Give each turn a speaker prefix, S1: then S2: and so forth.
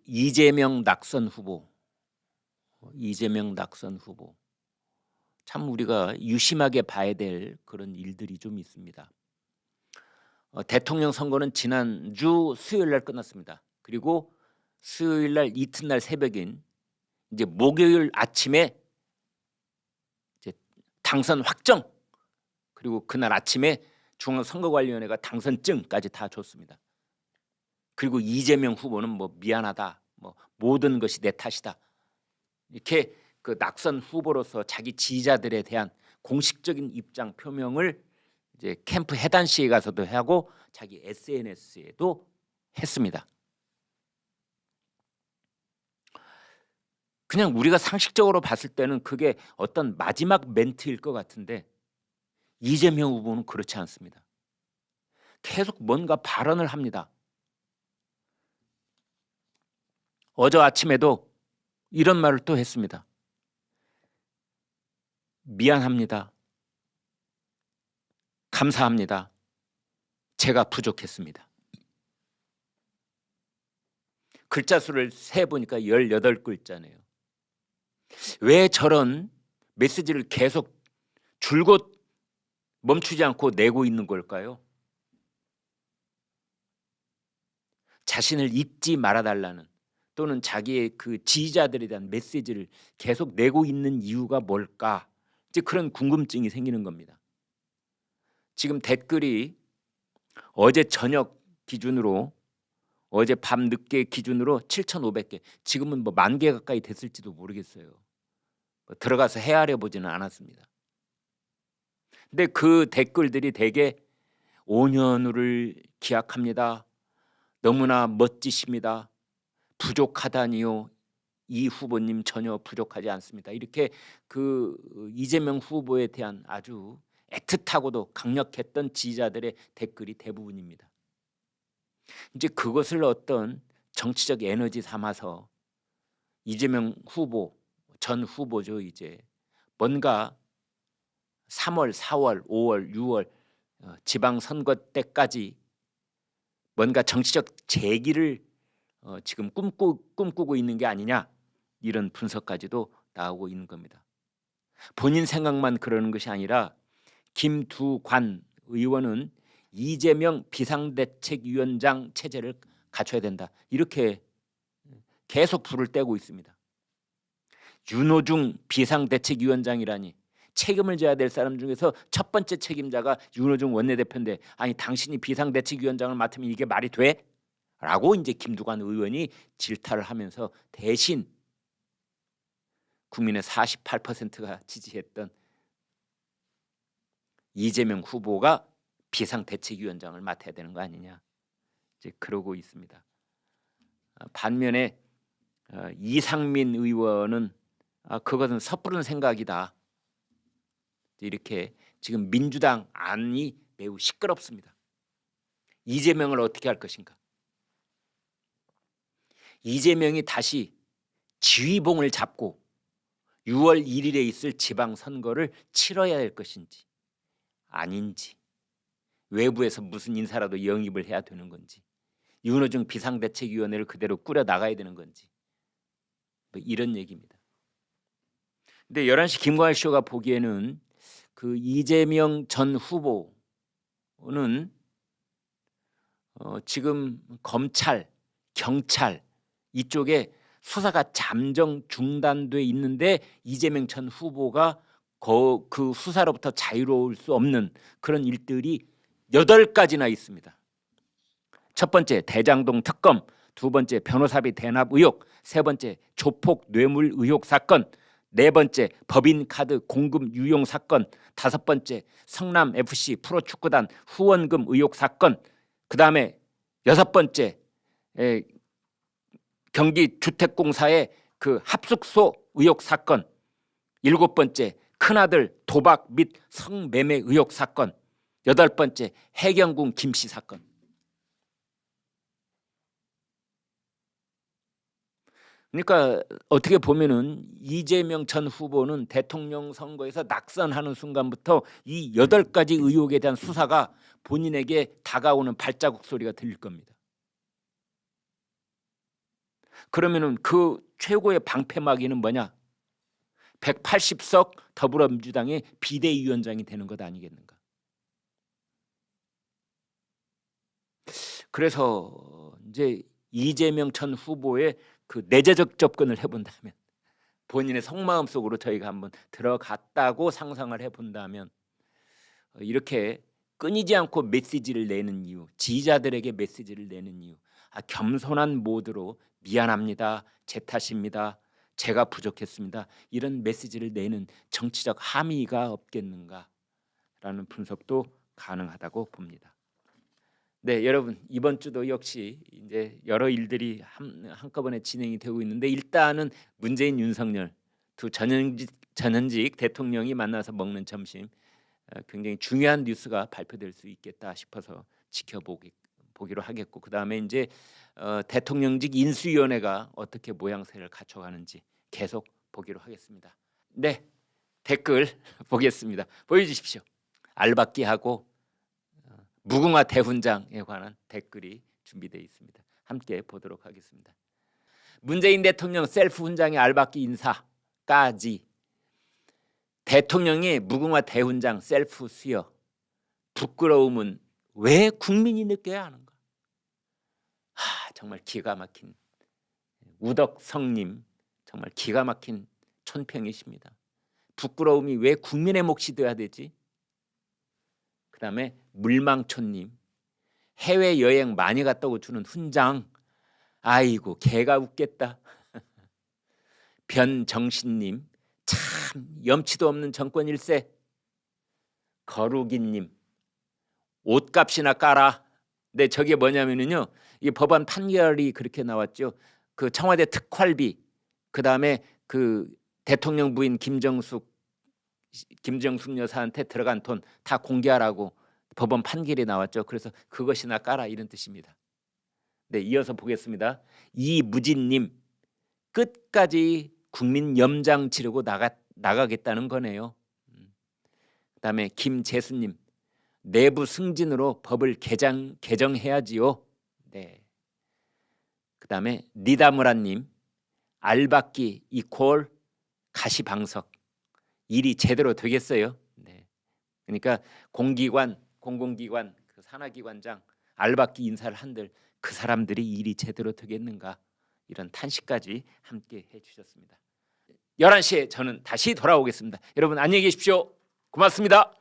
S1: 이재명 낙선 후보, 참 우리가 유심하게 봐야 될 그런 일들이 좀 있습니다. 대통령 선거는 지난주 수요일 날 끝났습니다. 그리고 수요일 날 이튿날 새벽인 이제 목요일 아침에 이제 당선 확정, 그리고 그날 아침에 중앙선거관리위원회가 당선증까지 다 줬습니다. 그리고 이재명 후보는 뭐 미안하다, 뭐 모든 것이 내 탓이다, 이렇게 그 낙선 후보로서 자기 지지자들에 대한 공식적인 입장 표명을 이제 캠프 해단 시에 가서도 하고 자기 SNS에도 했습니다. 그냥 우리가 상식적으로 봤을 때는 그게 어떤 마지막 멘트일 것 같은데 이재명 후보는 그렇지 않습니다. 계속 뭔가 발언을 합니다. 어제 아침에도 이런 말을 또 했습니다. 미안합니다. 감사합니다. 제가 부족했습니다. 글자 수를 세보니까 18글자네요. 왜 저런 메시지를 계속 줄곧 멈추지 않고 내고 있는 걸까요? 자신을 잊지 말아달라는, 또는 자기의 그 지지자들에 대한 메시지를 계속 내고 있는 이유가 뭘까? 이제 그런 궁금증이 생기는 겁니다. 지금 댓글이 어제 저녁 기준으로, 어제 밤 늦게 기준으로 7,500개, 지금은 뭐 10,000개 가까이 됐을지도 모르겠어요. 들어가서 헤아려 보지는 않았습니다. 근데 그 댓글들이 대개 5년 후를 기약합니다. 너무나 멋지십니다. 부족하다니요. 이 후보님 전혀 부족하지 않습니다. 이렇게 그 이재명 후보에 대한 아주 애틋하고도 강력했던 지지자들의 댓글이 대부분입니다. 이제 그것을 어떤 정치적 에너지 삼아서 이재명 후보, 전 후보죠, 이제 뭔가 3월, 4월, 5월, 6월 지방선거 때까지 뭔가 정치적 재기를 지금 꿈꾸고 있는 게 아니냐, 이런 분석까지도 나오고 있는 겁니다. 본인 생각만 그러는 것이 아니라 김두관 의원은 이재명 비상대책위원장 체제를 갖춰야 된다, 이렇게 계속 불을 떼고 있습니다. 윤호중 비상대책위원장이라니, 책임을 져야 될 사람 중에서 첫 번째 책임자가 윤호중 원내대표인데, 아니 당신이 비상대책위원장을 맡으면 이게 말이 돼? 라고 이제 김두관 의원이 질타를 하면서 대신 국민의 48%가 지지했던 이재명 후보가 비상대책위원장을 맡아야 되는 거 아니냐, 이제 그러고 있습니다. 반면에 이상민 의원은 그것은 섣부른 생각이다, 이렇게 지금 민주당 안이 매우 시끄럽습니다. 이재명을 어떻게 할 것인가? 이재명이 다시 지휘봉을 잡고 6월 1일에 있을 지방선거를 치러야 할 것인지 아닌지, 외부에서 무슨 인사라도 영입을 해야 되는 건지, 윤호중 비상대책위원회를 그대로 꾸려 나가야 되는 건지, 뭐 이런 얘기입니다. 근데 11시 김광일 쇼가 보기에는 그 이재명 전 후보는 지금 검찰, 경찰 이쪽에 수사가 잠정 중단돼 있는데 이재명 전 후보가 그 수사로부터 자유로울 수 없는 그런 일들이 8가지나 있습니다. 첫 번째 대장동 특검, 두 번째 변호사비 대납 의혹, 세 번째 조폭 뇌물 의혹 사건, 네 번째 법인카드 공급 유용 사건, 다섯 번째 성남 FC 프로축구단 후원금 의혹 사건, 그 다음에 여섯 번째 경기주택공사의 그 합숙소 의혹 사건, 일곱 번째 큰아들 도박 및 성매매 의혹 사건, 여덟 번째 해경궁 김씨 사건. 그러니까 어떻게 보면은 이재명 전 후보는 대통령 선거에서 낙선하는 순간부터 이 8가지 의혹에 대한 수사가 본인에게 다가오는 발자국 소리가 들릴 겁니다. 그러면은 그 최고의 방패막이는 뭐냐? 180석 더불어민주당의 비대위원장이 되는 것 아니겠는가? 그래서 이제 이재명 전 후보의 그 내재적 접근을 해본다면, 본인의 속마음 속으로 저희가 한번 들어갔다고 상상을 해본다면, 이렇게 끊이지 않고 메시지를 내는 이유, 지지자들에게 메시지를 내는 이유, 겸손한 모드로 미안합니다, 제 탓입니다, 제가 부족했습니다, 이런 메시지를 내는 정치적 함의가 없겠는가라는 분석도 가능하다고 봅니다. 네, 여러분, 이번 주도 역시 이제 여러 일들이 한꺼번에 진행이 되고 있는데, 일단은 문재인, 윤석열 두 전현직 대통령이 만나서 먹는 점심, 굉장히 중요한 뉴스가 발표될 수 있겠다 싶어서 지켜보기로 하겠고, 그 다음에 이제 대통령직 인수위원회가 어떻게 모양새를 갖춰가는지 계속 보기로 하겠습니다. 네, 댓글 보겠습니다. 보여주십시오. 알박기하고 무궁화 대훈장에 관한 댓글이 준비되어 있습니다. 함께 보도록 하겠습니다. 문재인 대통령 셀프 훈장의 알박기 인사까지 대통령이 무궁화 대훈장 셀프 수여, 부끄러움은 왜 국민이 느껴야 하는가? 정말 기가 막힌 우덕성님, 정말 기가 막힌 촌평이십니다. 부끄러움이 왜 국민의 몫이 돼야 되지? 그 다음에 물망초님, 해외여행 많이 갔다고 주는 훈장, 아이고 개가 웃겠다. 변정신님, 참 염치도 없는 정권 일세. 거루기님, 옷값이나 깔아. 근데 저게 뭐냐면요, 이 법원 판결이 그렇게 나왔죠. 그 청와대 특활비, 그 다음에 그 대통령 부인 김정숙 여사한테 들어간 돈 다 공개하라고 법원 판결이 나왔죠. 그래서 그것이나 깔아, 이런 뜻입니다. 네, 이어서 보겠습니다. 이무진님, 끝까지 국민 염장 지르고 나가겠다는 거네요. 그다음에 김재수님, 내부 승진으로 법을 개정해야지요. 네. 그다음에 니다무라님, 알박기 이퀄 가시방석, 일이 제대로 되겠어요? 네. 그러니까 공공기관, 그 산하기관장 알박기 인사를 한들 그 사람들이 일이 제대로 되겠는가, 이런 탄식까지 함께 해주셨습니다. 11시에 저는 다시 돌아오겠습니다. 여러분 안녕히 계십시오. 고맙습니다.